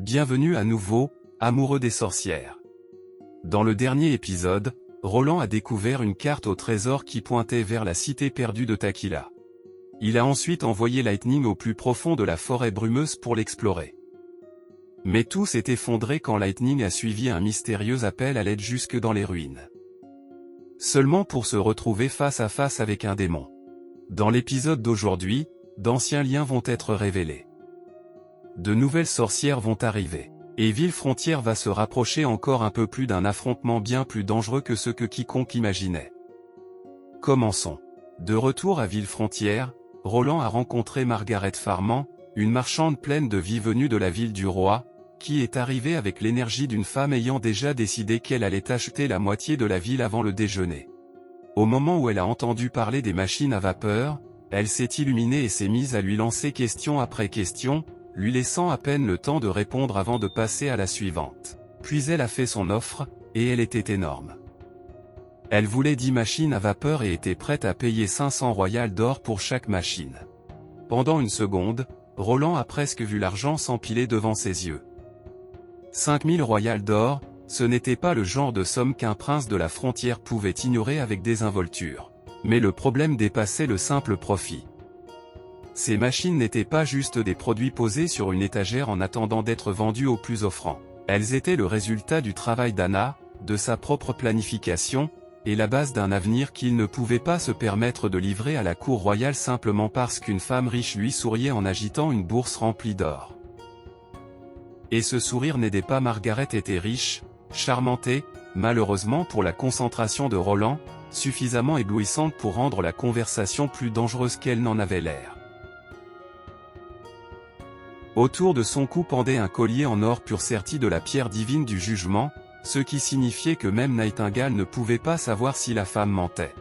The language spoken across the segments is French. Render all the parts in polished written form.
Bienvenue à nouveau, amoureux des sorcières. Dans le dernier épisode, Roland a découvert une carte au trésor qui pointait vers la cité perdue de Taquilla. Il a ensuite envoyé Lightning au plus profond de la forêt brumeuse pour l'explorer. Mais tout s'est effondré quand Lightning a suivi un mystérieux appel à l'aide jusque dans les ruines. Seulement pour se retrouver face à face avec un démon. Dans l'épisode d'aujourd'hui, d'anciens liens vont être révélés. De nouvelles sorcières vont arriver. Et Villefrontière va se rapprocher encore un peu plus d'un affrontement bien plus dangereux que ce que quiconque imaginait. Commençons. De retour à Villefrontière, Roland a rencontré Margaret Farman, une marchande pleine de vie venue de la ville du roi, qui est arrivée avec l'énergie d'une femme ayant déjà décidé qu'elle allait acheter la moitié de la ville avant le déjeuner. Au moment où elle a entendu parler des machines à vapeur, elle s'est illuminée et s'est mise à lui lancer question après question, lui laissant à peine le temps de répondre avant de passer à la suivante. Puis elle a fait son offre, et elle était énorme. Elle voulait 10 machines à vapeur et était prête à payer 500 royales d'or pour chaque machine. Pendant une seconde, Roland a presque vu l'argent s'empiler devant ses yeux. 5000 royales d'or, ce n'était pas le genre de somme qu'un prince de la frontière pouvait ignorer avec désinvolture. Mais le problème dépassait le simple profit. Ces machines n'étaient pas juste des produits posés sur une étagère en attendant d'être vendus au plus offrant. Elles étaient le résultat du travail d'Anna, de sa propre planification, et la base d'un avenir qu'il ne pouvait pas se permettre de livrer à la cour royale simplement parce qu'une femme riche lui souriait en agitant une bourse remplie d'or. Et ce sourire n'aidait pas. Margaret était riche, charmante et, malheureusement pour la concentration de Roland, suffisamment éblouissante pour rendre la conversation plus dangereuse qu'elle n'en avait l'air. Autour de son cou pendait un collier en or pur serti de la pierre divine du jugement, ce qui signifiait que même Nightingale ne pouvait pas savoir si la femme mentait.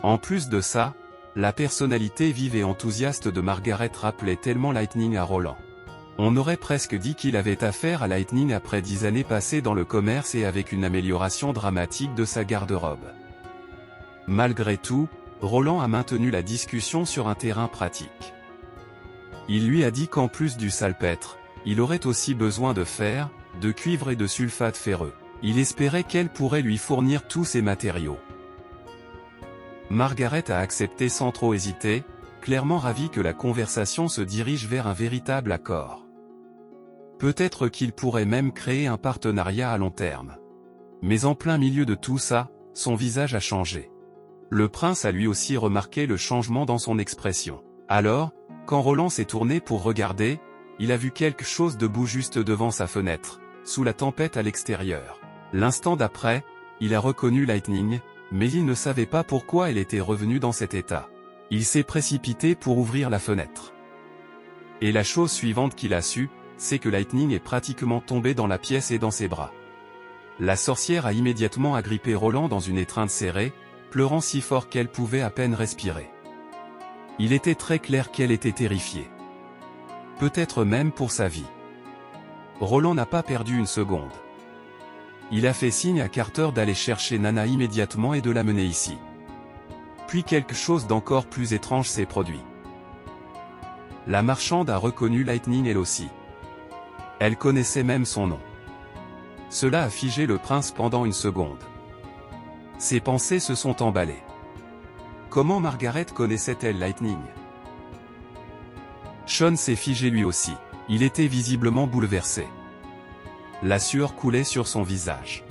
En plus de ça, la personnalité vive et enthousiaste de Margaret rappelait tellement Lightning à Roland. On aurait presque dit qu'il avait affaire à Lightning après 10 années passées dans le commerce et avec une amélioration dramatique de sa garde-robe. Malgré tout, Roland a maintenu la discussion sur un terrain pratique. Il lui a dit qu'en plus du salpêtre, il aurait aussi besoin de fer, de cuivre et de sulfate ferreux. Il espérait qu'elle pourrait lui fournir tous ces matériaux. Margaret a accepté sans trop hésiter, clairement ravie que la conversation se dirige vers un véritable accord. Peut-être qu'il pourrait même créer un partenariat à long terme. Mais en plein milieu de tout ça, son visage a changé. Le prince a lui aussi remarqué le changement dans son expression. Alors, quand Roland s'est tourné pour regarder, il a vu quelque chose debout juste devant sa fenêtre, sous la tempête à l'extérieur. L'instant d'après, il a reconnu Lightning, mais il ne savait pas pourquoi elle était revenue dans cet état. Il s'est précipité pour ouvrir la fenêtre. Et la chose suivante qu'il a su, c'est que Lightning est pratiquement tombée dans la pièce et dans ses bras. La sorcière a immédiatement agrippé Roland dans une étreinte serrée, pleurant si fort qu'elle pouvait à peine respirer. Il était très clair qu'elle était terrifiée. Peut-être même pour sa vie. Roland n'a pas perdu une seconde. Il a fait signe à Carter d'aller chercher Nana immédiatement et de l'amener ici. Puis quelque chose d'encore plus étrange s'est produit. La marchande a reconnu Lightning elle aussi. Elle connaissait même son nom. Cela a figé le prince pendant une seconde. Ses pensées se sont emballées. Comment Margaret connaissait-elle Lightning? Sean s'est figé lui aussi. Il était visiblement bouleversé. La sueur coulait sur son visage.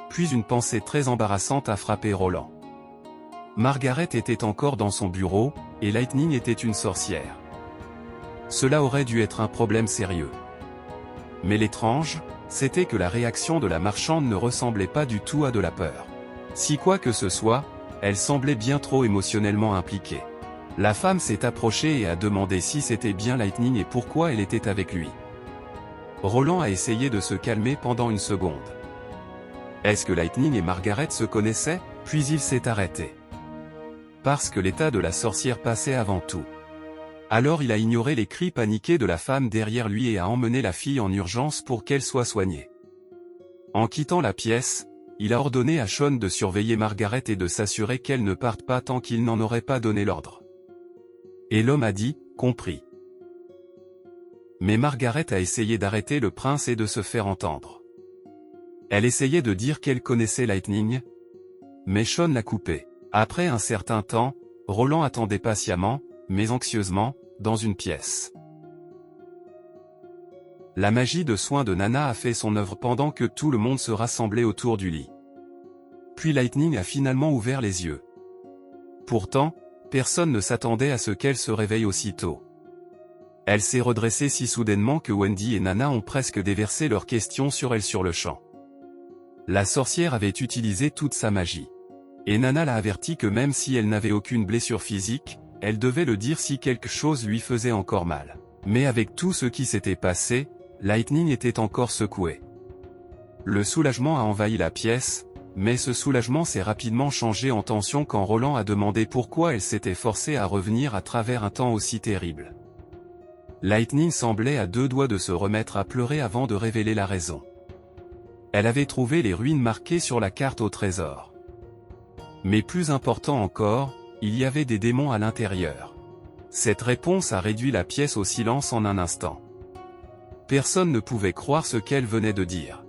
Puis une pensée très embarrassante a frappé Roland. Margaret était encore dans son bureau, et Lightning était une sorcière. Cela aurait dû être un problème sérieux. Mais l'étrange, c'était que la réaction de la marchande ne ressemblait pas du tout à de la peur. Si quoi que ce soit, elle semblait bien trop émotionnellement impliquée. La femme s'est approchée et a demandé si c'était bien Lightning et pourquoi elle était avec lui. Roland a essayé de se calmer pendant une seconde. Est-ce que Lightning et Margaret se connaissaient? Puis il s'est arrêté. Parce que l'état de la sorcière passait avant tout. Alors il a ignoré les cris paniqués de la femme derrière lui et a emmené la fille en urgence pour qu'elle soit soignée. En quittant la pièce, il a ordonné à Sean de surveiller Margaret et de s'assurer qu'elle ne parte pas tant qu'il n'en aurait pas donné l'ordre. Et l'homme a dit, compris. Mais Margaret a essayé d'arrêter le prince et de se faire entendre. Elle essayait de dire qu'elle connaissait Lightning, mais Sean l'a coupé. Après un certain temps, Roland attendait patiemment, mais anxieusement, dans une pièce. La magie de soin de Nana a fait son œuvre pendant que tout le monde se rassemblait autour du lit. Puis Lightning a finalement ouvert les yeux. Pourtant, personne ne s'attendait à ce qu'elle se réveille aussitôt. Elle s'est redressée si soudainement que Wendy et Nana ont presque déversé leurs questions sur elle sur le champ. La sorcière avait utilisé toute sa magie. Et Nana l'a averti que même si elle n'avait aucune blessure physique, elle devait le dire si quelque chose lui faisait encore mal. Mais avec tout ce qui s'était passé, Lightning était encore secouée. Le soulagement a envahi la pièce, mais ce soulagement s'est rapidement changé en tension quand Roland a demandé pourquoi elle s'était forcée à revenir à travers un temps aussi terrible. Lightning semblait à deux doigts de se remettre à pleurer avant de révéler la raison. Elle avait trouvé les ruines marquées sur la carte au trésor. Mais plus important encore, il y avait des démons à l'intérieur. Cette réponse a réduit la pièce au silence en un instant. Personne ne pouvait croire ce qu'elle venait de dire.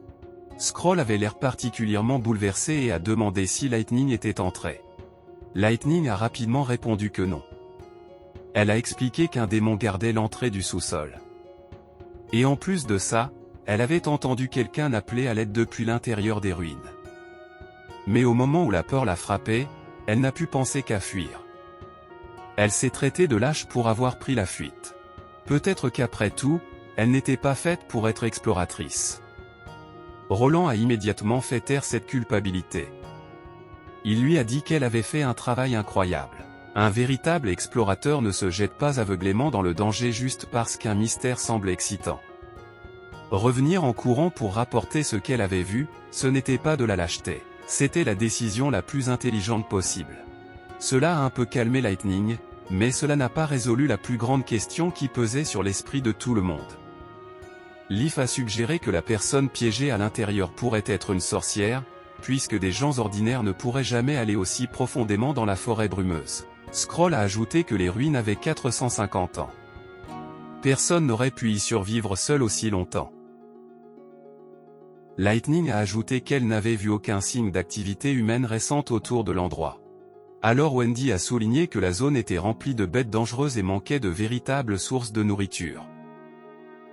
Skrull avait l'air particulièrement bouleversé et a demandé si Lightning était entrée. Lightning a rapidement répondu que non. Elle a expliqué qu'un démon gardait l'entrée du sous-sol. Et en plus de ça, elle avait entendu quelqu'un appeler à l'aide depuis l'intérieur des ruines. Mais au moment où la peur l'a frappée, elle n'a pu penser qu'à fuir. Elle s'est traitée de lâche pour avoir pris la fuite. Peut-être qu'après tout, elle n'était pas faite pour être exploratrice. Roland a immédiatement fait taire cette culpabilité. Il lui a dit qu'elle avait fait un travail incroyable. Un véritable explorateur ne se jette pas aveuglément dans le danger juste parce qu'un mystère semble excitant. Revenir en courant pour rapporter ce qu'elle avait vu, ce n'était pas de la lâcheté. C'était la décision la plus intelligente possible. Cela a un peu calmé Lightning, mais cela n'a pas résolu la plus grande question qui pesait sur l'esprit de tout le monde. Leaf a suggéré que la personne piégée à l'intérieur pourrait être une sorcière, puisque des gens ordinaires ne pourraient jamais aller aussi profondément dans la forêt brumeuse. Skrull a ajouté que les ruines avaient 450 ans. Personne n'aurait pu y survivre seul aussi longtemps. Lightning a ajouté qu'elle n'avait vu aucun signe d'activité humaine récente autour de l'endroit. Alors Wendy a souligné que la zone était remplie de bêtes dangereuses et manquait de véritables sources de nourriture.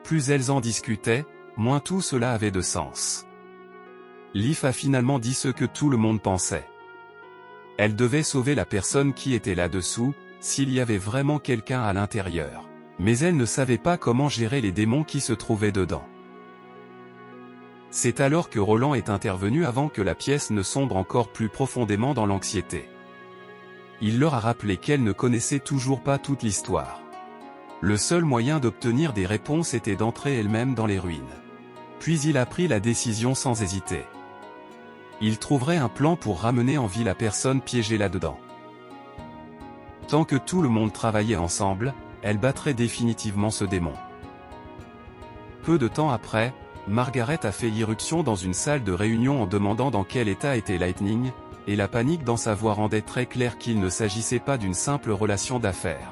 Plus elles en discutaient, moins tout cela avait de sens. Leaf a finalement dit ce que tout le monde pensait. Elle devait sauver la personne qui était là-dessous, s'il y avait vraiment quelqu'un à l'intérieur. Mais elle ne savait pas comment gérer les démons qui se trouvaient dedans. C'est alors que Roland est intervenu avant que la pièce ne sombre encore plus profondément dans l'anxiété. Il leur a rappelé qu'elle ne connaissait toujours pas toute l'histoire. Le seul moyen d'obtenir des réponses était d'entrer elle-même dans les ruines. Puis il a pris la décision sans hésiter. Il trouverait un plan pour ramener en vie la personne piégée là-dedans. Tant que tout le monde travaillait ensemble, elle battrait définitivement ce démon. Peu de temps après, Margaret a fait irruption dans une salle de réunion en demandant dans quel état était Lightning, et la panique dans sa voix rendait très clair qu'il ne s'agissait pas d'une simple relation d'affaires.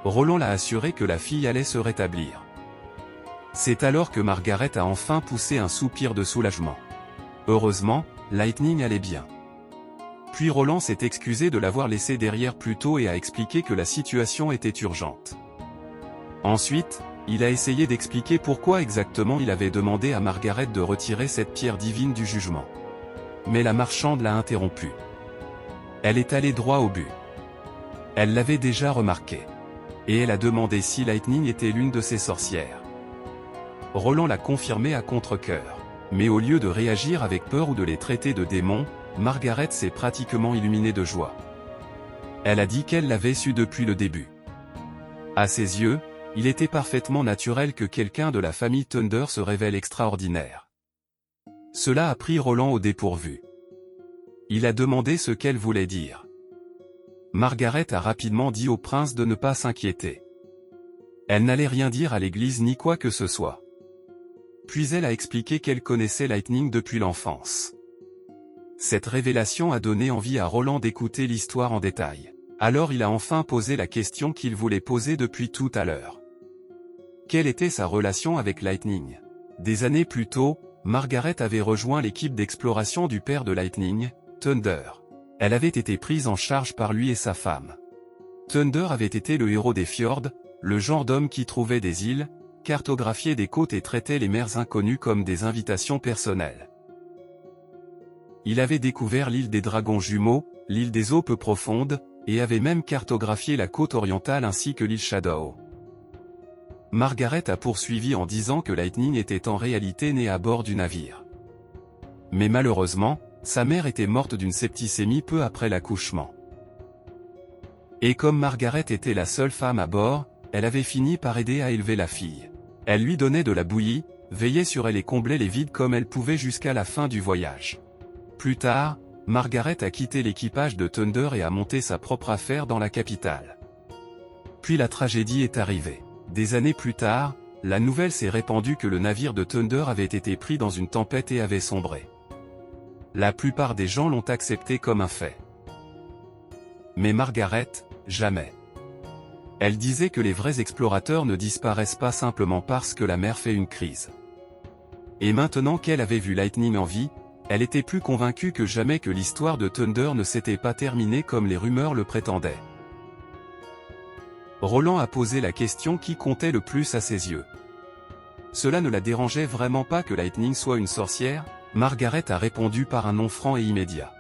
Roland l'a assuré que la fille allait se rétablir. C'est alors que Margaret a enfin poussé un soupir de soulagement. Heureusement, Lightning allait bien. Puis Roland s'est excusé de l'avoir laissée derrière plus tôt et a expliqué que la situation était urgente. Ensuite, il a essayé d'expliquer pourquoi exactement il avait demandé à Margaret de retirer cette pierre divine du jugement. Mais la marchande l'a interrompu. Elle est allée droit au but. Elle l'avait déjà remarqué. Et elle a demandé si Lightning était l'une de ses sorcières. Roland l'a confirmé à contre-cœur. Mais au lieu de réagir avec peur ou de les traiter de démons, Margaret s'est pratiquement illuminée de joie. Elle a dit qu'elle l'avait su depuis le début. À ses yeux, il était parfaitement naturel que quelqu'un de la famille Thunder se révèle extraordinaire. Cela a pris Roland au dépourvu. Il a demandé ce qu'elle voulait dire. Margaret a rapidement dit au prince de ne pas s'inquiéter. Elle n'allait rien dire à l'église ni quoi que ce soit. Puis elle a expliqué qu'elle connaissait Lightning depuis l'enfance. Cette révélation a donné envie à Roland d'écouter l'histoire en détail. Alors il a enfin posé la question qu'il voulait poser depuis tout à l'heure. Quelle était sa relation avec Lightning? Des années plus tôt, Margaret avait rejoint l'équipe d'exploration du père de Lightning, Thunder. Elle avait été prise en charge par lui et sa femme. Thunder avait été le héros des fjords, le genre d'homme qui trouvait des îles, cartographiait des côtes et traitait les mers inconnues comme des invitations personnelles. Il avait découvert l'île des dragons jumeaux, l'île des eaux peu profondes, et avait même cartographié la côte orientale ainsi que l'île Shadow. Margaret a poursuivi en disant que Lightning était en réalité né à bord du navire. Mais malheureusement, sa mère était morte d'une septicémie peu après l'accouchement. Et comme Margaret était la seule femme à bord, elle avait fini par aider à élever la fille. Elle lui donnait de la bouillie, veillait sur elle et comblait les vides comme elle pouvait jusqu'à la fin du voyage. Plus tard, Margaret a quitté l'équipage de Thunder et a monté sa propre affaire dans la capitale. Puis la tragédie est arrivée. Des années plus tard, la nouvelle s'est répandue que le navire de Thunder avait été pris dans une tempête et avait sombré. La plupart des gens l'ont accepté comme un fait. Mais Margaret, jamais. Elle disait que les vrais explorateurs ne disparaissent pas simplement parce que la mer fait une crise. Et maintenant qu'elle avait vu Lightning en vie, elle était plus convaincue que jamais que l'histoire de Thunder ne s'était pas terminée comme les rumeurs le prétendaient. Roland a posé la question qui comptait le plus à ses yeux. Cela ne la dérangeait vraiment pas que Lightning soit une sorcière? Margaret a répondu par un non franc et immédiat.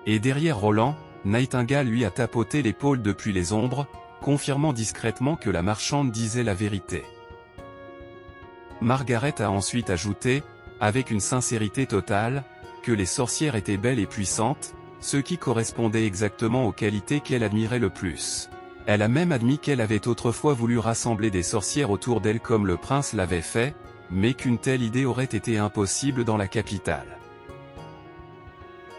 Et derrière Roland, Nightingale lui a tapoté l'épaule depuis les ombres, confirmant discrètement que la marchande disait la vérité. Margaret a ensuite ajouté, avec une sincérité totale, que les sorcières étaient belles et puissantes, ce qui correspondait exactement aux qualités qu'elle admirait le plus. Elle a même admis qu'elle avait autrefois voulu rassembler des sorcières autour d'elle comme le prince l'avait fait, mais qu'une telle idée aurait été impossible dans la capitale.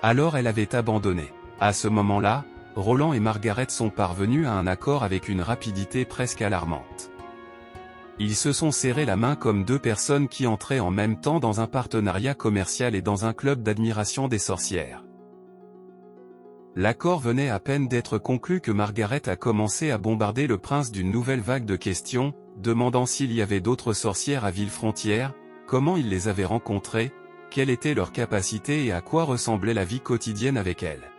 Alors elle avait abandonné. À ce moment-là, Roland et Margaret sont parvenus à un accord avec une rapidité presque alarmante. Ils se sont serrés la main comme deux personnes qui entraient en même temps dans un partenariat commercial et dans un club d'admiration des sorcières. L'accord venait à peine d'être conclu que Margaret a commencé à bombarder le prince d'une nouvelle vague de questions, demandant s'il y avait d'autres sorcières à Villefrontière, comment il les avait rencontrées, quelle était leur capacité et à quoi ressemblait la vie quotidienne avec elles.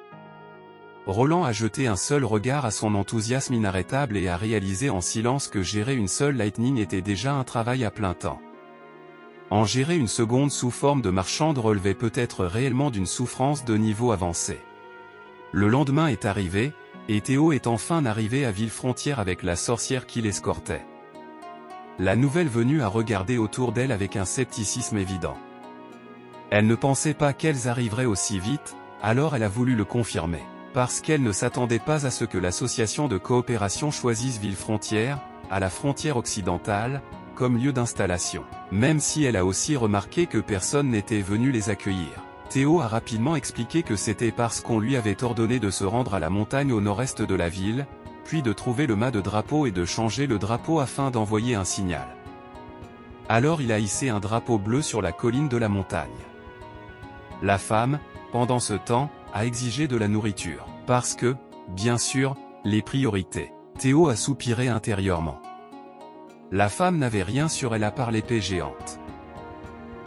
Roland a jeté un seul regard à son enthousiasme inarrêtable et a réalisé en silence que gérer une seule Lightning était déjà un travail à plein temps. En gérer une seconde sous forme de marchande relevait peut-être réellement d'une souffrance de niveau avancé. Le lendemain est arrivé, et Théo est enfin arrivé à Villefrontière avec la sorcière qui l'escortait. La nouvelle venue a regardé autour d'elle avec un scepticisme évident. Elle ne pensait pas qu'elles arriveraient aussi vite, alors elle a voulu le confirmer. Parce qu'elle ne s'attendait pas à ce que l'association de coopération choisisse Villefrontière, à la frontière occidentale, comme lieu d'installation. Même si elle a aussi remarqué que personne n'était venu les accueillir. Théo a rapidement expliqué que c'était parce qu'on lui avait ordonné de se rendre à la montagne au nord-est de la ville, puis de trouver le mât de drapeau et de changer le drapeau afin d'envoyer un signal. Alors il a hissé un drapeau bleu sur la colline de la montagne. La femme, pendant ce temps, a exigé de la nourriture. Parce que, bien sûr, les priorités. Théo a soupiré intérieurement. La femme n'avait rien sur elle à part l'épée géante.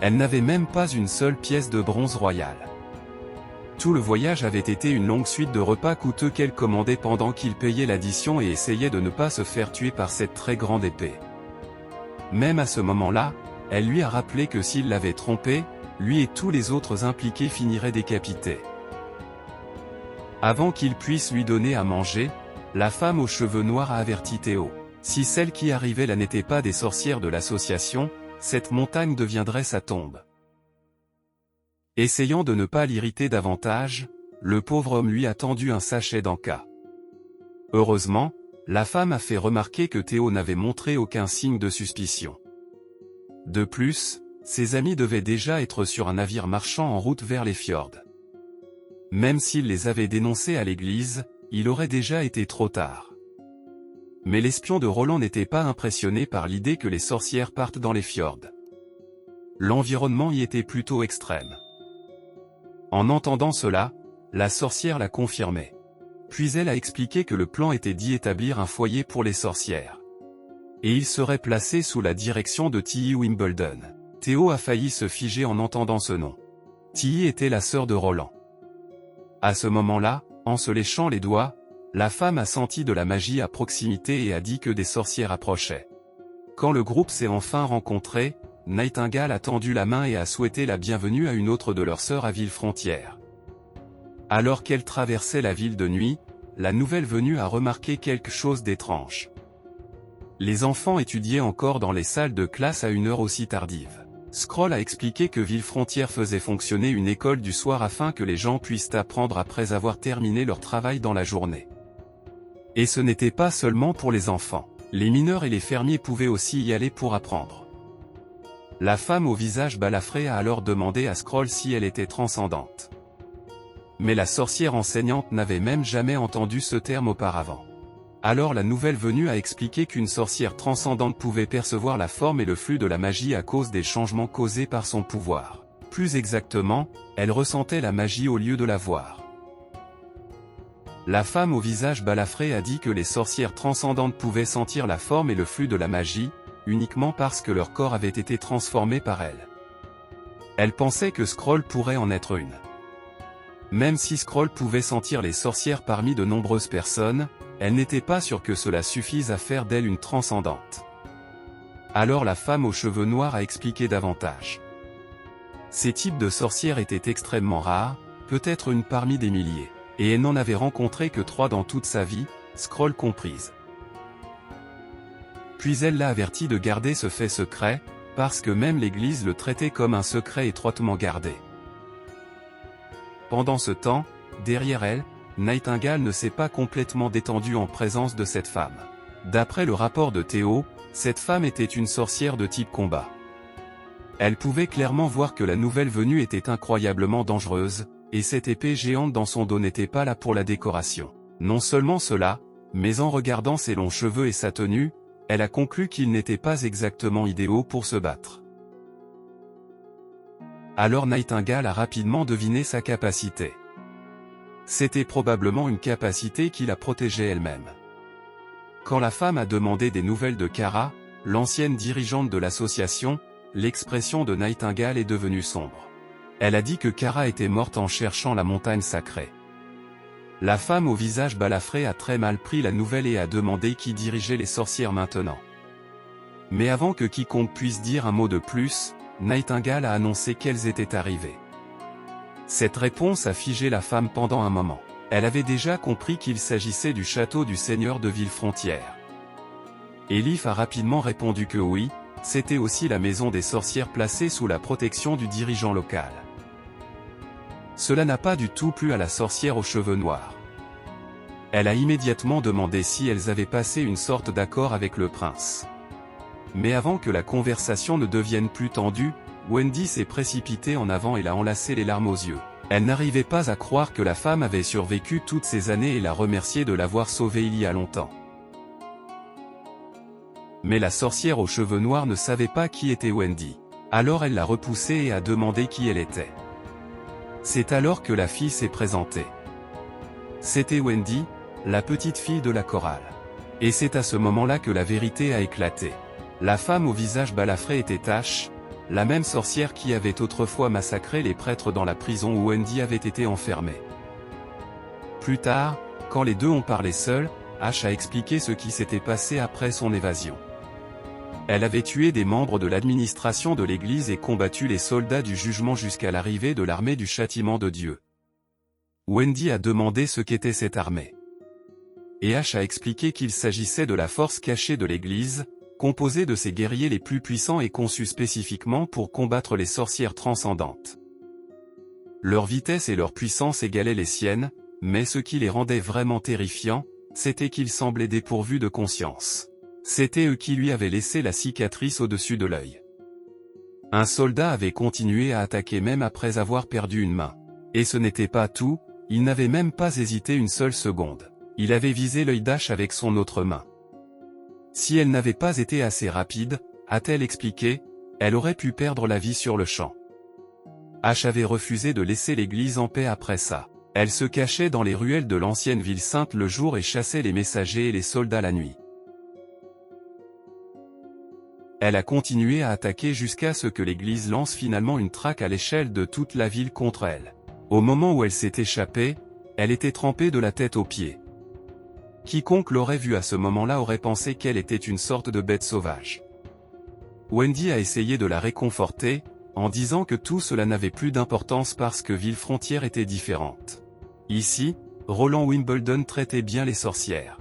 Elle n'avait même pas une seule pièce de bronze royal. Tout le voyage avait été une longue suite de repas coûteux qu'elle commandait pendant qu'il payait l'addition et essayait de ne pas se faire tuer par cette très grande épée. Même à ce moment-là, elle lui a rappelé que s'il l'avait trompée, lui et tous les autres impliqués finiraient décapités. Avant qu'il puisse lui donner à manger, la femme aux cheveux noirs a averti Théo. Si celles qui arrivaient là n'étaient pas des sorcières de l'association, cette montagne deviendrait sa tombe. Essayant de ne pas l'irriter davantage, le pauvre homme lui a tendu un sachet d'Anka. Heureusement, la femme a fait remarquer que Théo n'avait montré aucun signe de suspicion. De plus, ses amis devaient déjà être sur un navire marchand en route vers les fjords. Même s'il les avait dénoncés à l'église, il aurait déjà été trop tard. Mais l'espion de Roland n'était pas impressionné par l'idée que les sorcières partent dans les fjords. L'environnement y était plutôt extrême. En entendant cela, la sorcière l'a confirmé. Puis elle a expliqué que le plan était d'y établir un foyer pour les sorcières. Et il serait placé sous la direction de Tilly Wimbledon. Théo a failli se figer en entendant ce nom. Tilly était la sœur de Roland. À ce moment-là, en se léchant les doigts, la femme a senti de la magie à proximité et a dit que des sorcières approchaient. Quand le groupe s'est enfin rencontré, Nightingale a tendu la main et a souhaité la bienvenue à une autre de leurs sœurs à Villefrontière. Alors qu'elle traversait la ville de nuit, la nouvelle venue a remarqué quelque chose d'étrange. Les enfants étudiaient encore dans les salles de classe à une heure aussi tardive. Scroll a expliqué que Villefrontière faisait fonctionner une école du soir afin que les gens puissent apprendre après avoir terminé leur travail dans la journée. Et ce n'était pas seulement pour les enfants. Les mineurs et les fermiers pouvaient aussi y aller pour apprendre. La femme au visage balafré a alors demandé à Scroll si elle était transcendante. Mais la sorcière enseignante n'avait même jamais entendu ce terme auparavant. Alors la nouvelle venue a expliqué qu'une sorcière transcendante pouvait percevoir la forme et le flux de la magie à cause des changements causés par son pouvoir. Plus exactement, elle ressentait la magie au lieu de la voir. La femme au visage balafré a dit que les sorcières transcendantes pouvaient sentir la forme et le flux de la magie, uniquement parce que leur corps avait été transformé par elle. Elle pensait que Scroll pourrait en être une. Même si Scroll pouvait sentir les sorcières parmi de nombreuses personnes, elle n'était pas sûre que cela suffise à faire d'elle une transcendante. Alors la femme aux cheveux noirs a expliqué davantage. Ces types de sorcières étaient extrêmement rares, peut-être une parmi des milliers, et elle n'en avait rencontré que 3 dans toute sa vie, Scroll comprise. Puis elle l'a averti de garder ce fait secret, parce que même l'Église le traitait comme un secret étroitement gardé. Pendant ce temps, derrière elle, Nightingale ne s'est pas complètement détendue en présence de cette femme. D'après le rapport de Théo, cette femme était une sorcière de type combat. Elle pouvait clairement voir que la nouvelle venue était incroyablement dangereuse, et cette épée géante dans son dos n'était pas là pour la décoration. Non seulement cela, mais en regardant ses longs cheveux et sa tenue, elle a conclu qu'ils n'étaient pas exactement idéaux pour se battre. Alors Nightingale a rapidement deviné sa capacité. C'était probablement une capacité qui la protégeait elle-même. Quand la femme a demandé des nouvelles de Kara, l'ancienne dirigeante de l'association, l'expression de Nightingale est devenue sombre. Elle a dit que Kara était morte en cherchant la montagne sacrée. La femme au visage balafré a très mal pris la nouvelle et a demandé qui dirigeait les sorcières maintenant. Mais avant que quiconque puisse dire un mot de plus, Nightingale a annoncé qu'elles étaient arrivées. Cette réponse a figé la femme pendant un moment. Elle avait déjà compris qu'il s'agissait du château du seigneur de Villefrontière. Elif a rapidement répondu que oui, c'était aussi la maison des sorcières placée sous la protection du dirigeant local. Cela n'a pas du tout plu à la sorcière aux cheveux noirs. Elle a immédiatement demandé si elles avaient passé une sorte d'accord avec le prince. Mais avant que la conversation ne devienne plus tendue, Wendy s'est précipitée en avant et l'a enlacé les larmes aux yeux. Elle n'arrivait pas à croire que la femme avait survécu toutes ces années et l'a remerciée de l'avoir sauvée il y a longtemps. Mais la sorcière aux cheveux noirs ne savait pas qui était Wendy. Alors elle l'a repoussée et a demandé qui elle était. C'est alors que la fille s'est présentée. C'était Wendy, la petite fille de la chorale. Et c'est à ce moment-là que la vérité a éclaté. La femme au visage balafré était Ash, la même sorcière qui avait autrefois massacré les prêtres dans la prison où Wendy avait été enfermée. Plus tard, quand les deux ont parlé seuls, Ash a expliqué ce qui s'était passé après son évasion. Elle avait tué des membres de l'administration de l'Église et combattu les soldats du jugement jusqu'à l'arrivée de l'armée du châtiment de Dieu. Wendy a demandé ce qu'était cette armée. Et Ash a expliqué qu'il s'agissait de la force cachée de l'Église, composée de ses guerriers les plus puissants et conçus spécifiquement pour combattre les sorcières transcendantes. Leur vitesse et leur puissance égalaient les siennes, mais ce qui les rendait vraiment terrifiants, c'était qu'ils semblaient dépourvus de conscience. C'était eux qui lui avaient laissé la cicatrice au-dessus de l'œil. Un soldat avait continué à attaquer même après avoir perdu une main. Et ce n'était pas tout, il n'avait même pas hésité une seule seconde. Il avait visé l'œil d'Ash avec son autre main. Si elle n'avait pas été assez rapide, a-t-elle expliqué, elle aurait pu perdre la vie sur le champ. Ash avait refusé de laisser l'église en paix après ça. Elle se cachait dans les ruelles de l'ancienne ville sainte le jour et chassait les messagers et les soldats la nuit. Elle a continué à attaquer jusqu'à ce que l'église lance finalement une traque à l'échelle de toute la ville contre elle. Au moment où elle s'est échappée, elle était trempée de la tête aux pieds. Quiconque l'aurait vue à ce moment-là aurait pensé qu'elle était une sorte de bête sauvage. Wendy a essayé de la réconforter, en disant que tout cela n'avait plus d'importance parce que Villefrontière était différente. Ici, Roland Wimbledon traitait bien les sorcières.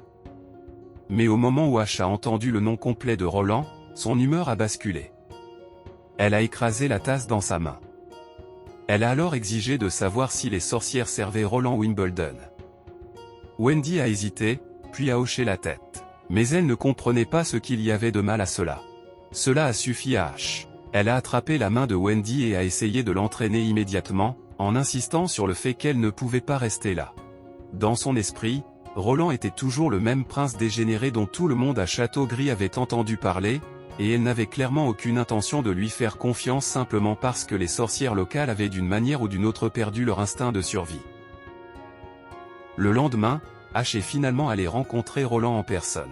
Mais au moment où Ash a entendu le nom complet de Roland, son humeur a basculé. Elle a écrasé la tasse dans sa main. Elle a alors exigé de savoir si les sorcières servaient Roland Wimbledon. Wendy a hésité, puis a hoché la tête. Mais elle ne comprenait pas ce qu'il y avait de mal à cela. Cela a suffi à Ash. Elle a attrapé la main de Wendy et a essayé de l'entraîner immédiatement, en insistant sur le fait qu'elle ne pouvait pas rester là. Dans son esprit, Roland était toujours le même prince dégénéré dont tout le monde à Château-Gris avait entendu parler, et elle n'avait clairement aucune intention de lui faire confiance simplement parce que les sorcières locales avaient d'une manière ou d'une autre perdu leur instinct de survie. Le lendemain, Ash est finalement allé rencontrer Roland en personne.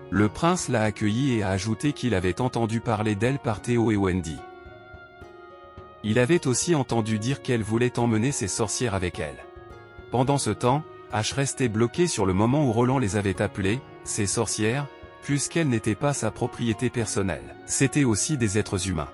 Le prince l'a accueilli et a ajouté qu'il avait entendu parler d'elle par Théo et Wendy. Il avait aussi entendu dire qu'elle voulait emmener ses sorcières avec elle. Pendant ce temps, Ash restait bloqué sur le moment où Roland les avait appelées, ses sorcières, puisqu'elles n'étaient pas sa propriété personnelle. C'étaient aussi des êtres humains.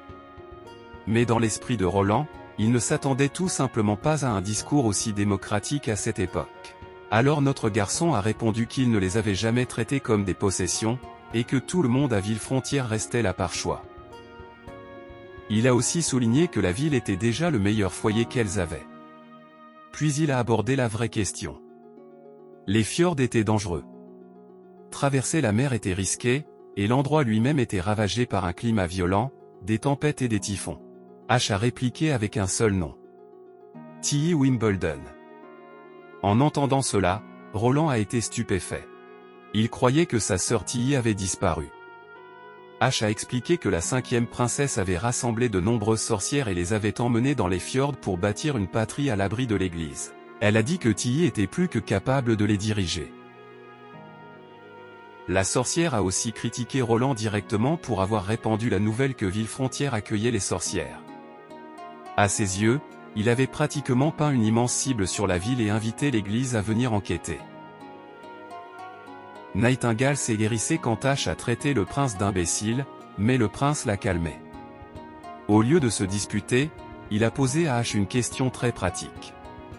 Mais dans l'esprit de Roland, il ne s'attendait tout simplement pas à un discours aussi démocratique à cette époque. Alors notre garçon a répondu qu'il ne les avait jamais traitées comme des possessions, et que tout le monde à Villefrontière restait là par choix. Il a aussi souligné que la ville était déjà le meilleur foyer qu'elles avaient. Puis il a abordé la vraie question. Les fjords étaient dangereux. Traverser la mer était risqué, et l'endroit lui-même était ravagé par un climat violent, des tempêtes et des typhons. Ash a répliqué avec un seul nom. Tilly Wimbledon. En entendant cela, Roland a été stupéfait. Il croyait que sa sœur Tilly avait disparu. Ash a expliqué que la 5e princesse avait rassemblé de nombreuses sorcières et les avait emmenées dans les fjords pour bâtir une patrie à l'abri de l'église. Elle a dit que Tilly était plus que capable de les diriger. La sorcière a aussi critiqué Roland directement pour avoir répandu la nouvelle que Villefrontière accueillait les sorcières. À ses yeux, il avait pratiquement peint une immense cible sur la ville et invité l'église à venir enquêter. Nightingale s'est hérissé quand Ash a traité le prince d'imbécile, mais le prince l'a calmé. Au lieu de se disputer, il a posé à Ash une question très pratique.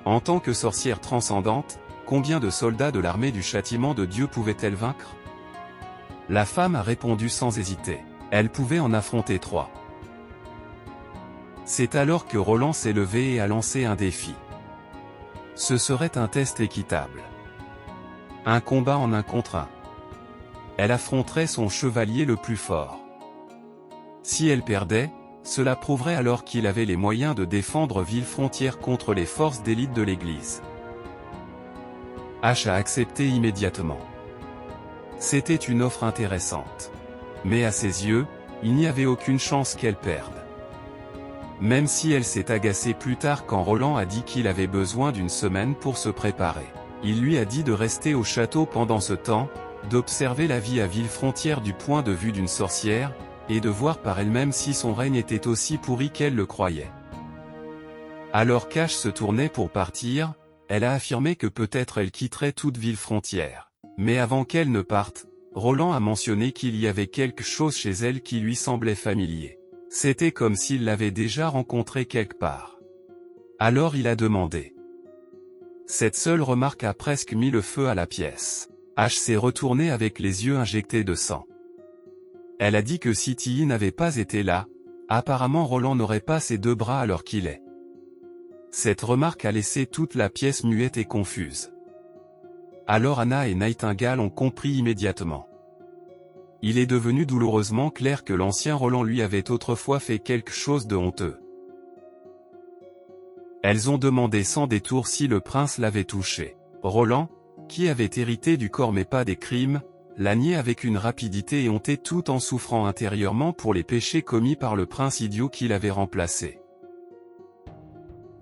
En tant que sorcière transcendante, combien de soldats de l'armée du châtiment de Dieu pouvait-elle vaincre? La femme a répondu sans hésiter. Elle pouvait en affronter 3. C'est alors que Roland s'est levé et a lancé un défi. Ce serait un test équitable. Un combat en 1 contre 1. Elle affronterait son chevalier le plus fort. Si elle perdait, cela prouverait alors qu'il avait les moyens de défendre Villefrontière contre les forces d'élite de l'église. Ash a accepté immédiatement. C'était une offre intéressante. Mais à ses yeux, il n'y avait aucune chance qu'elle perde. Même si elle s'est agacée plus tard quand Roland a dit qu'il avait besoin d'1 semaine pour se préparer. Il lui a dit de rester au château pendant ce temps, d'observer la vie à Villefrontière du point de vue d'une sorcière, et de voir par elle-même si son règne était aussi pourri qu'elle le croyait. Alors qu'Ash se tournait pour partir, elle a affirmé que peut-être elle quitterait toute Villefrontière. Mais avant qu'elle ne parte, Roland a mentionné qu'il y avait quelque chose chez elle qui lui semblait familier. C'était comme s'il l'avait déjà rencontrée quelque part. Alors il a demandé. Cette seule remarque a presque mis le feu à la pièce. Ash s'est retournée avec les yeux injectés de sang. Elle a dit que si Tilly n'avait pas été là, apparemment Roland n'aurait pas ses 2 bras alors qu'il est. Cette remarque a laissé toute la pièce muette et confuse. Alors Anna et Nightingale ont compris immédiatement. Il est devenu douloureusement clair que l'ancien Roland lui avait autrefois fait quelque chose de honteux. Elles ont demandé sans détour si le prince l'avait touché. Roland, qui avait hérité du corps mais pas des crimes, l'a nié avec une rapidité éhontée tout en souffrant intérieurement pour les péchés commis par le prince idiot qui l'avait remplacé.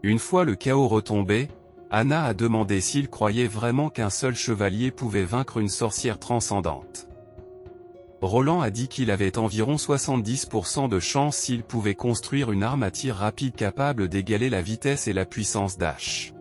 Une fois le chaos retombé, Anna a demandé s'il croyait vraiment qu'un seul chevalier pouvait vaincre une sorcière transcendante. Roland a dit qu'il avait environ 70% de chance s'il pouvait construire une arme à tir rapide capable d'égaler la vitesse et la puissance d'Ash.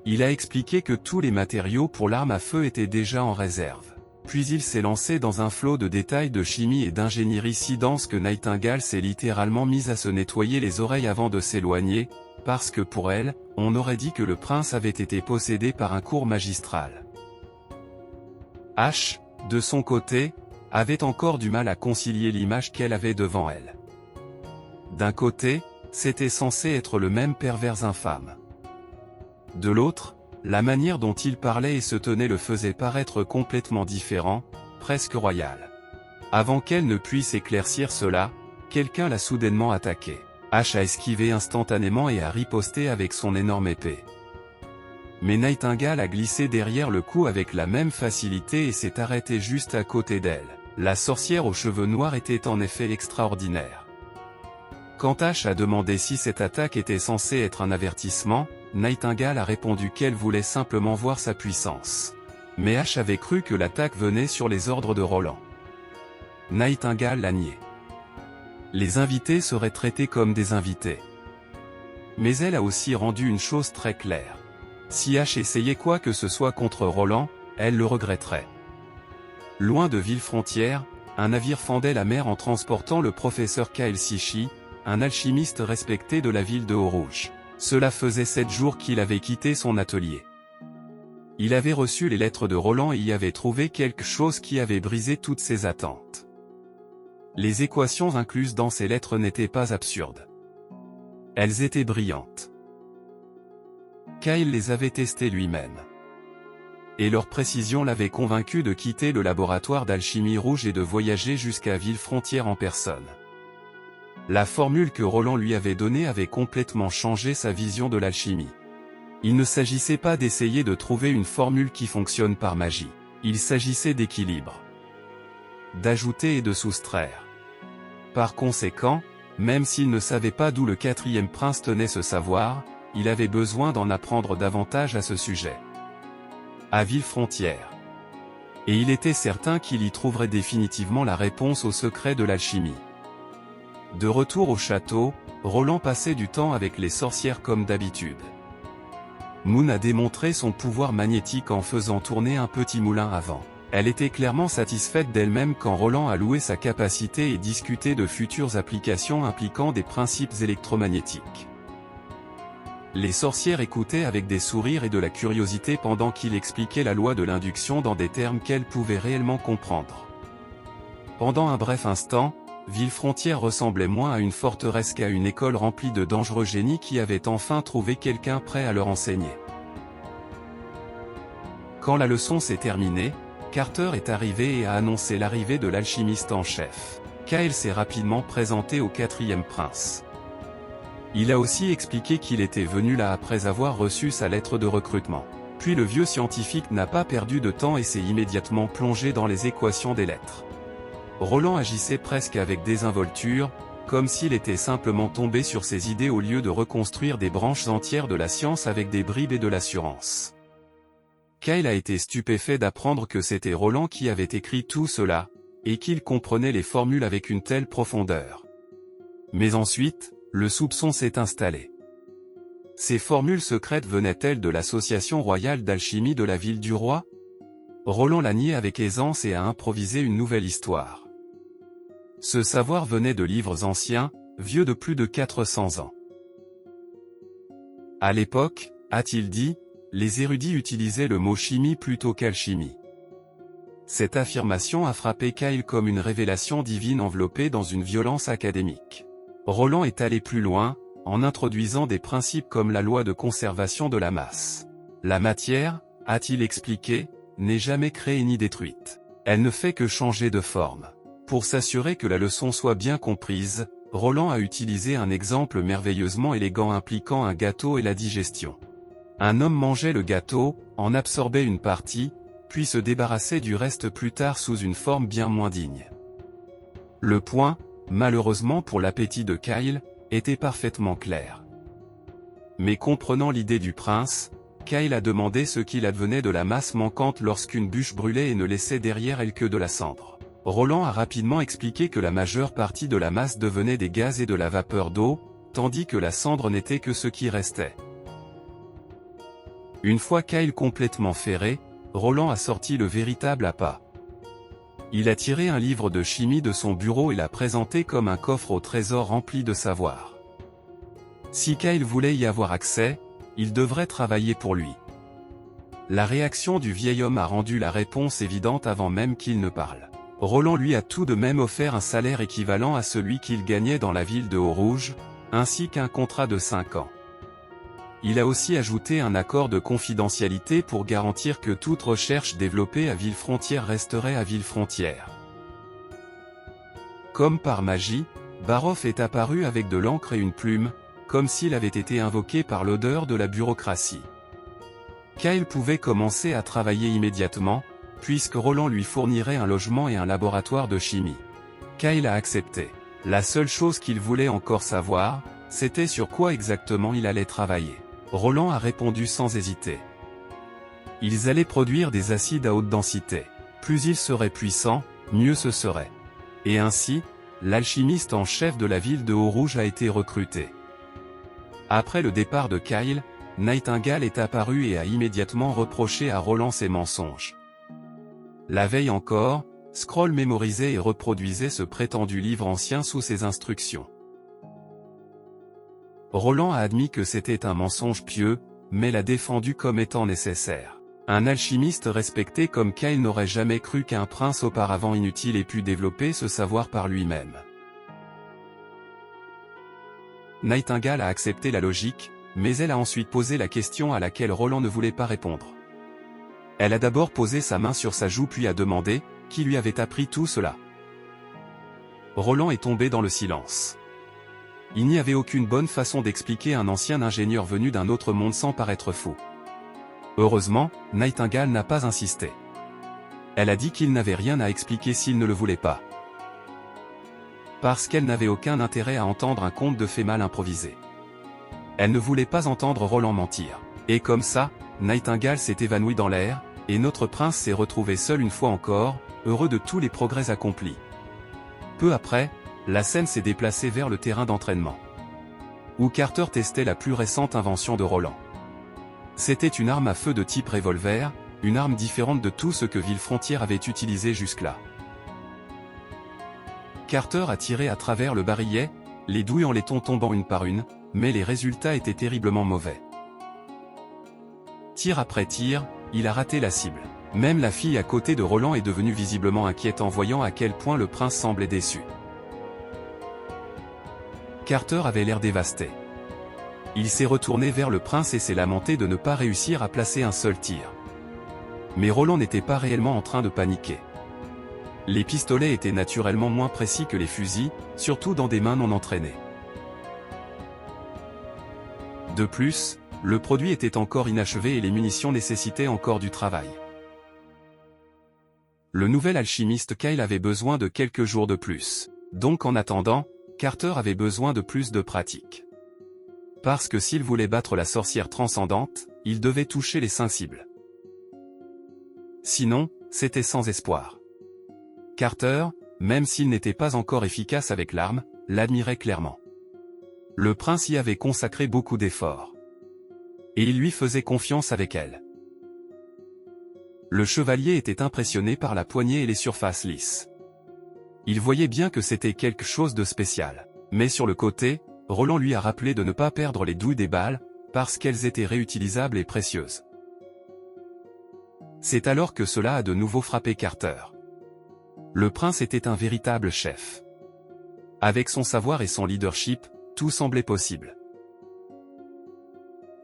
Il a expliqué que tous les matériaux pour l'arme à feu étaient déjà en réserve. Puis il s'est lancé dans un flot de détails de chimie et d'ingénierie si dense que Nightingale s'est littéralement mise à se nettoyer les oreilles avant de s'éloigner, parce que pour elle, on aurait dit que le prince avait été possédé par un cours magistral. Ash, de son côté, avait encore du mal à concilier l'image qu'elle avait devant elle. D'un côté, c'était censé être le même pervers infâme. De l'autre, la manière dont il parlait et se tenait le faisait paraître complètement différent, presque royal. Avant qu'elle ne puisse éclaircir cela, quelqu'un l'a soudainement attaqué. Ash a esquivé instantanément et a riposté avec son énorme épée. Mais Nightingale a glissé derrière le cou avec la même facilité et s'est arrêté juste à côté d'elle. La sorcière aux cheveux noirs était en effet extraordinaire. Quand Ash a demandé si cette attaque était censée être un avertissement, Nightingale a répondu qu'elle voulait simplement voir sa puissance. Mais Ash avait cru que l'attaque venait sur les ordres de Roland. Nightingale l'a nié. Les invités seraient traités comme des invités. Mais elle a aussi rendu une chose très claire. Si Ash essayait quoi que ce soit contre Roland, elle le regretterait. Loin de Villefrontière, un navire fendait la mer en transportant le professeur Kyle Sichi, un alchimiste respecté de la ville de Haut-Rouge. Cela faisait 7 jours qu'il avait quitté son atelier. Il avait reçu les lettres de Roland et y avait trouvé quelque chose qui avait brisé toutes ses attentes. Les équations incluses dans ces lettres n'étaient pas absurdes. Elles étaient brillantes. Kyle les avait testées lui-même. Et leur précision l'avait convaincu de quitter le laboratoire d'alchimie rouge et de voyager jusqu'à Villefrontière en personne. La formule que Roland lui avait donnée avait complètement changé sa vision de l'alchimie. Il ne s'agissait pas d'essayer de trouver une formule qui fonctionne par magie. Il s'agissait d'équilibre, d'ajouter et de soustraire. Par conséquent, même s'il ne savait pas d'où le 4e prince tenait ce savoir, il avait besoin d'en apprendre davantage à ce sujet. À Villefrontière. Et il était certain qu'il y trouverait définitivement la réponse au secret de l'alchimie. De retour au château, Roland passait du temps avec les sorcières comme d'habitude. Moon a démontré son pouvoir magnétique en faisant tourner un petit moulin à vent. Elle était clairement satisfaite d'elle-même quand Roland a loué sa capacité et discuté de futures applications impliquant des principes électromagnétiques. Les sorcières écoutaient avec des sourires et de la curiosité pendant qu'il expliquait la loi de l'induction dans des termes qu'elles pouvaient réellement comprendre. Pendant un bref instant, Villefrontière ressemblait moins à une forteresse qu'à une école remplie de dangereux génies qui avaient enfin trouvé quelqu'un prêt à leur enseigner. Quand la leçon s'est terminée, Carter est arrivé et a annoncé l'arrivée de l'alchimiste en chef. Kyle s'est rapidement présenté au 4e prince. Il a aussi expliqué qu'il était venu là après avoir reçu sa lettre de recrutement. Puis le vieux scientifique n'a pas perdu de temps et s'est immédiatement plongé dans les équations des lettres. Roland agissait presque avec désinvolture, comme s'il était simplement tombé sur ses idées au lieu de reconstruire des branches entières de la science avec des bribes et de l'assurance. Kyle a été stupéfait d'apprendre que c'était Roland qui avait écrit tout cela, et qu'il comprenait les formules avec une telle profondeur. Mais ensuite, le soupçon s'est installé. Ces formules secrètes venaient-elles de l'Association royale d'alchimie de la ville du roi? Roland l'a nié avec aisance et a improvisé une nouvelle histoire. Ce savoir venait de livres anciens, vieux de plus de 400 ans. À l'époque, a-t-il dit, les érudits utilisaient le mot chimie plutôt qu'alchimie. Cette affirmation a frappé Kyle comme une révélation divine enveloppée dans une violence académique. Roland est allé plus loin, en introduisant des principes comme la loi de conservation de la masse. La matière, a-t-il expliqué, n'est jamais créée ni détruite. Elle ne fait que changer de forme. Pour s'assurer que la leçon soit bien comprise, Roland a utilisé un exemple merveilleusement élégant impliquant un gâteau et la digestion. Un homme mangeait le gâteau, en absorbait une partie, puis se débarrassait du reste plus tard sous une forme bien moins digne. Le point, malheureusement pour l'appétit de Kyle, était parfaitement clair. Mais comprenant l'idée du prince, Kyle a demandé ce qu'il advenait de la masse manquante lorsqu'une bûche brûlait et ne laissait derrière elle que de la cendre. Roland a rapidement expliqué que la majeure partie de la masse devenait des gaz et de la vapeur d'eau, tandis que la cendre n'était que ce qui restait. Une fois Kyle complètement ferré, Roland a sorti le véritable appât. Il a tiré un livre de chimie de son bureau et l'a présenté comme un coffre au trésor rempli de savoir. Si Kyle voulait y avoir accès, il devrait travailler pour lui. La réaction du vieil homme a rendu la réponse évidente avant même qu'il ne parle. Roland lui a tout de même offert un salaire équivalent à celui qu'il gagnait dans la ville de Haut-Rouge, ainsi qu'un contrat de 5 ans. Il a aussi ajouté un accord de confidentialité pour garantir que toute recherche développée à Villefrontière resterait à Villefrontière. Comme par magie, Baroff est apparu avec de l'encre et une plume, comme s'il avait été invoqué par l'odeur de la bureaucratie. Kyle pouvait commencer à travailler immédiatement, puisque Roland lui fournirait un logement et un laboratoire de chimie. Kyle a accepté. La seule chose qu'il voulait encore savoir, c'était sur quoi exactement il allait travailler. Roland a répondu sans hésiter. Ils allaient produire des acides à haute densité. Plus ils seraient puissants, mieux ce serait. Et ainsi, l'alchimiste en chef de la ville de Haut-Rouge a été recruté. Après le départ de Kyle, Nightingale est apparu et a immédiatement reproché à Roland ses mensonges. La veille encore, Scroll mémorisait et reproduisait ce prétendu livre ancien sous ses instructions. Roland a admis que c'était un mensonge pieux, mais l'a défendu comme étant nécessaire. Un alchimiste respecté comme Kyle n'aurait jamais cru qu'un prince auparavant inutile ait pu développer ce savoir par lui-même. Nightingale a accepté la logique, mais elle a ensuite posé la question à laquelle Roland ne voulait pas répondre. Elle a d'abord posé sa main sur sa joue puis a demandé « Qui lui avait appris tout cela ?» Roland est tombé dans le silence. Il n'y avait aucune bonne façon d'expliquer un ancien ingénieur venu d'un autre monde sans paraître fou. Heureusement, Nightingale n'a pas insisté. Elle a dit qu'il n'avait rien à expliquer s'il ne le voulait pas. Parce qu'elle n'avait aucun intérêt à entendre un conte de fées mal improvisé. Elle ne voulait pas entendre Roland mentir. Et comme ça, Nightingale s'est évanoui dans l'air, et notre prince s'est retrouvé seul une fois encore, heureux de tous les progrès accomplis. Peu après, la scène s'est déplacée vers le terrain d'entraînement, où Carter testait la plus récente invention de Roland. C'était une arme à feu de type revolver, une arme différente de tout ce que Villefrontière avait utilisé jusque-là. Carter a tiré à travers le barillet, les douilles en laiton tombant une par une, mais les résultats étaient terriblement mauvais. Tir après tir, il a raté la cible. Même la fille à côté de Roland est devenue visiblement inquiète en voyant à quel point le prince semblait déçu. Carter avait l'air dévasté. Il s'est retourné vers le prince et s'est lamenté de ne pas réussir à placer un seul tir. Mais Roland n'était pas réellement en train de paniquer. Les pistolets étaient naturellement moins précis que les fusils, surtout dans des mains non entraînées. De plus, le produit était encore inachevé et les munitions nécessitaient encore du travail. Le nouvel alchimiste Kyle avait besoin de quelques jours de plus. Donc en attendant, Carter avait besoin de plus de pratique. Parce que s'il voulait battre la sorcière transcendante, il devait toucher les 5 cibles. Sinon, c'était sans espoir. Carter, même s'il n'était pas encore efficace avec l'arme, l'admirait clairement. Le prince y avait consacré beaucoup d'efforts. Et il lui faisait confiance avec elle. Le chevalier était impressionné par la poignée et les surfaces lisses. Il voyait bien que c'était quelque chose de spécial. Mais sur le côté, Roland lui a rappelé de ne pas perdre les douilles des balles, parce qu'elles étaient réutilisables et précieuses. C'est alors que cela a de nouveau frappé Carter. Le prince était un véritable chef. Avec son savoir et son leadership, tout semblait possible.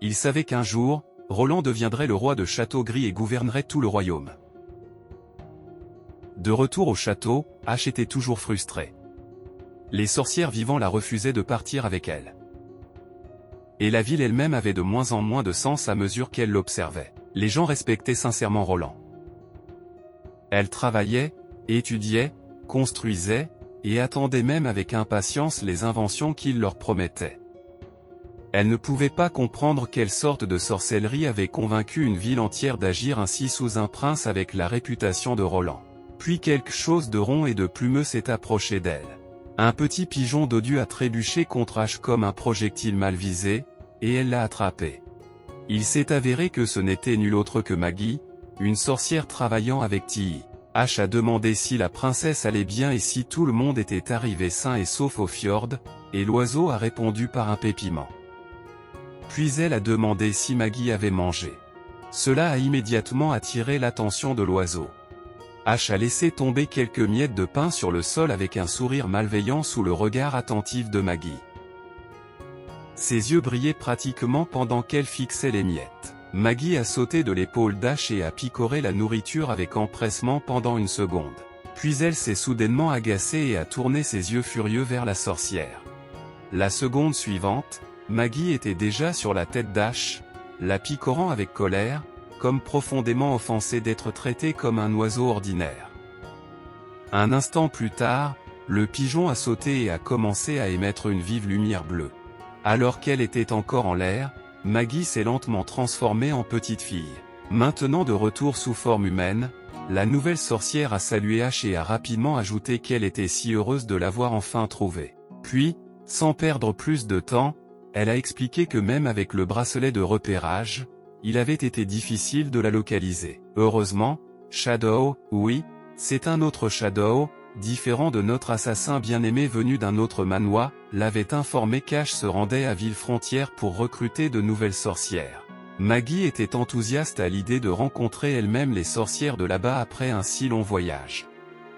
Il savait qu'un jour, Roland deviendrait le roi de Château-Gris et gouvernerait tout le royaume. De retour au château, Ash était toujours frustré. Les sorcières vivant la refusaient de partir avec elle. Et la ville elle-même avait de moins en moins de sens à mesure qu'elle l'observait. Les gens respectaient sincèrement Roland. Elle travaillait, étudiait, construisait, et attendait même avec impatience les inventions qu'il leur promettait. Elle ne pouvait pas comprendre quelle sorte de sorcellerie avait convaincu une ville entière d'agir ainsi sous un prince avec la réputation de Roland. Puis quelque chose de rond et de plumeux s'est approché d'elle. Un petit pigeon dodu a trébuché contre Ash comme un projectile mal visé, et elle l'a attrapé. Il s'est avéré que ce n'était nul autre que Maggie, une sorcière travaillant avec Tilly. Ash a demandé si la princesse allait bien et si tout le monde était arrivé sain et sauf au fjord, et l'oiseau a répondu par un pépiment. Puis elle a demandé si Maggie avait mangé. Cela a immédiatement attiré l'attention de l'oiseau. Ash a laissé tomber quelques miettes de pain sur le sol avec un sourire malveillant sous le regard attentif de Maggie. Ses yeux brillaient pratiquement pendant qu'elle fixait les miettes. Maggie a sauté de l'épaule d'Ash et a picoré la nourriture avec empressement pendant une seconde. Puis elle s'est soudainement agacée et a tourné ses yeux furieux vers la sorcière. La seconde suivante, Maggie était déjà sur la tête d'Ash, la picorant avec colère, comme profondément offensée d'être traitée comme un oiseau ordinaire. Un instant plus tard, le pigeon a sauté et a commencé à émettre une vive lumière bleue. Alors qu'elle était encore en l'air, Maggie s'est lentement transformée en petite fille. Maintenant de retour sous forme humaine, la nouvelle sorcière a salué Ash et a rapidement ajouté qu'elle était si heureuse de l'avoir enfin trouvé. Puis, sans perdre plus de temps, elle a expliqué que même avec le bracelet de repérage, il avait été difficile de la localiser. Heureusement, Shadow, oui, c'est un autre Shadow, différent de notre assassin bien-aimé venu d'un autre manoir, l'avait informé qu'Ash se rendait à Villefrontière pour recruter de nouvelles sorcières. Maggie était enthousiaste à l'idée de rencontrer elle-même les sorcières de là-bas après un si long voyage.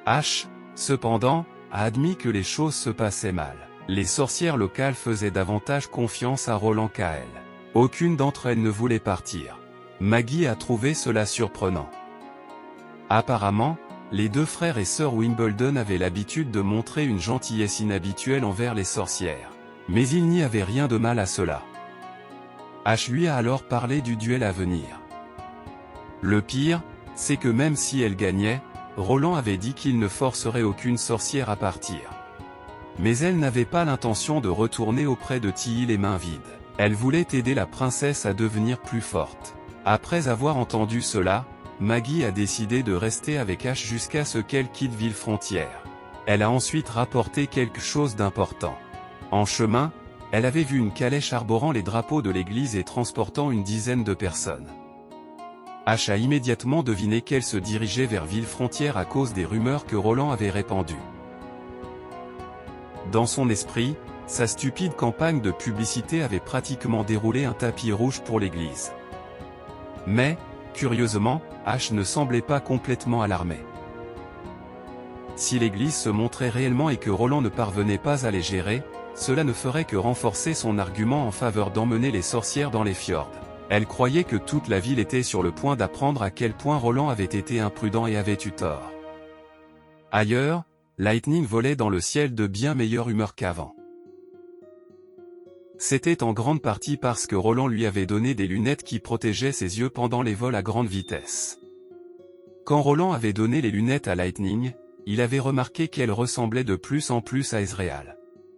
Ash, cependant, a admis que les choses se passaient mal. Les sorcières locales faisaient davantage confiance à Roland qu'à elle. Aucune d'entre elles ne voulait partir. Maggie a trouvé cela surprenant. Apparemment, les deux frères et sœurs Wimbledon avaient l'habitude de montrer une gentillesse inhabituelle envers les sorcières. Mais il n'y avait rien de mal à cela. Ash lui a alors parlé du duel à venir. Le pire, c'est que même si elle gagnait, Roland avait dit qu'il ne forcerait aucune sorcière à partir. Mais elle n'avait pas l'intention de retourner auprès de Tilly les mains vides. Elle voulait aider la princesse à devenir plus forte. Après avoir entendu cela, Maggie a décidé de rester avec Ash jusqu'à ce qu'elle quitte Villefrontière. Elle a ensuite rapporté quelque chose d'important. En chemin, elle avait vu une calèche arborant les drapeaux de l'église et transportant une dizaine de personnes. Ash a immédiatement deviné qu'elle se dirigeait vers Villefrontière à cause des rumeurs que Roland avait répandues. Dans son esprit, sa stupide campagne de publicité avait pratiquement déroulé un tapis rouge pour l'église. Mais, curieusement, Ash ne semblait pas complètement alarmé. Si l'église se montrait réellement et que Roland ne parvenait pas à les gérer, cela ne ferait que renforcer son argument en faveur d'emmener les sorcières dans les fjords. Elle croyait que toute la ville était sur le point d'apprendre à quel point Roland avait été imprudent et avait eu tort. Ailleurs, Lightning volait dans le ciel de bien meilleure humeur qu'avant. C'était en grande partie parce que Roland lui avait donné des lunettes qui protégeaient ses yeux pendant les vols à grande vitesse. Quand Roland avait donné les lunettes à Lightning, il avait remarqué qu'elle ressemblait de plus en plus à Ezreal.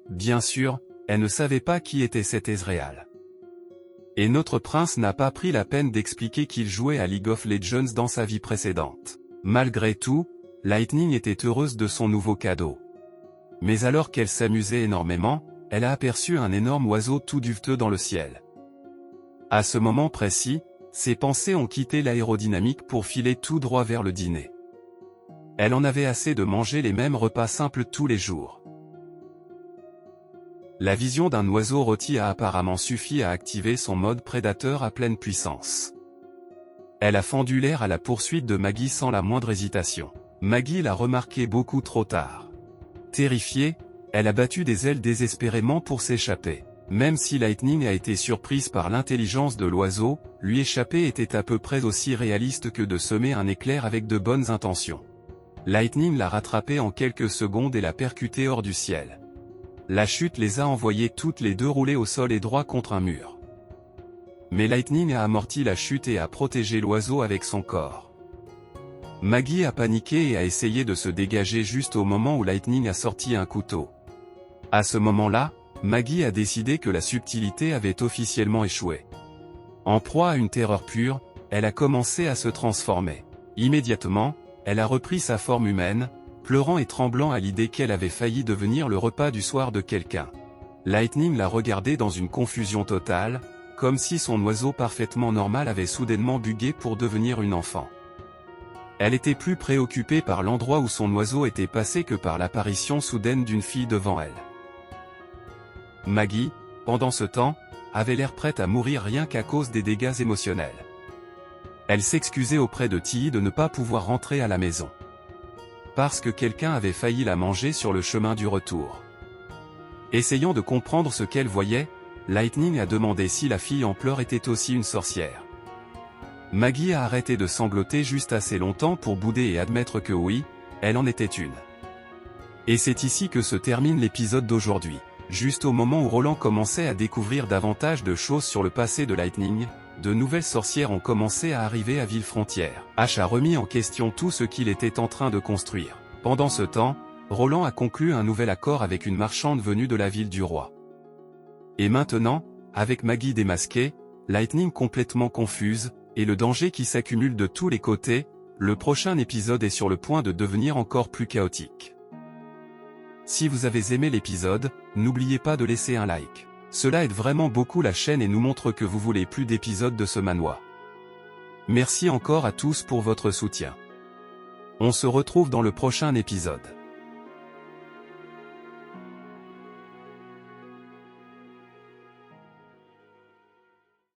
Bien sûr, elle ne savait pas qui était cet Ezreal. Et notre prince n'a pas pris la peine d'expliquer qu'il jouait à League of Legends dans sa vie précédente. Malgré tout, Lightning était heureuse de son nouveau cadeau. Mais alors qu'elle s'amusait énormément, elle a aperçu un énorme oiseau tout duveteux dans le ciel. À ce moment précis, ses pensées ont quitté l'aérodynamique pour filer tout droit vers le dîner. Elle en avait assez de manger les mêmes repas simples tous les jours. La vision d'un oiseau rôti a apparemment suffi à activer son mode prédateur à pleine puissance. Elle a fendu l'air à la poursuite de Maggie sans la moindre hésitation. Maggie l'a remarqué beaucoup trop tard. Terrifiée, elle a battu des ailes désespérément pour s'échapper. Même si Lightning a été surprise par l'intelligence de l'oiseau, lui échapper était à peu près aussi réaliste que de semer un éclair avec de bonnes intentions. Lightning l'a rattrapé en quelques secondes et l'a percuté hors du ciel. La chute les a envoyés toutes les deux rouler au sol et droit contre un mur. Mais Lightning a amorti la chute et a protégé l'oiseau avec son corps. Maggie a paniqué et a essayé de se dégager juste au moment où Lightning a sorti un couteau. À ce moment-là, Maggie a décidé que la subtilité avait officiellement échoué. En proie à une terreur pure, elle a commencé à se transformer. Immédiatement, elle a repris sa forme humaine, pleurant et tremblant à l'idée qu'elle avait failli devenir le repas du soir de quelqu'un. Lightning l'a regardée dans une confusion totale, comme si son oiseau parfaitement normal avait soudainement bugué pour devenir une enfant. Elle était plus préoccupée par l'endroit où son oiseau était passé que par l'apparition soudaine d'une fille devant elle. Maggie, pendant ce temps, avait l'air prête à mourir rien qu'à cause des dégâts émotionnels. Elle s'excusait auprès de Tilly de ne pas pouvoir rentrer à la maison. Parce que quelqu'un avait failli la manger sur le chemin du retour. Essayant de comprendre ce qu'elle voyait, Lightning a demandé si la fille en pleurs était aussi une sorcière. Maggie a arrêté de sangloter juste assez longtemps pour bouder et admettre que oui, elle en était une. Et c'est ici que se termine l'épisode d'aujourd'hui. Juste au moment où Roland commençait à découvrir davantage de choses sur le passé de Lightning, de nouvelles sorcières ont commencé à arriver à Villefrontière. Ash a remis en question tout ce qu'il était en train de construire. Pendant ce temps, Roland a conclu un nouvel accord avec une marchande venue de la ville du roi. Et maintenant, avec Maggie démasquée, Lightning complètement confuse, et le danger qui s'accumule de tous les côtés, le prochain épisode est sur le point de devenir encore plus chaotique. Si vous avez aimé l'épisode, n'oubliez pas de laisser un like. Cela aide vraiment beaucoup la chaîne et nous montre que vous voulez plus d'épisodes de ce manhwa. Merci encore à tous pour votre soutien. On se retrouve dans le prochain épisode.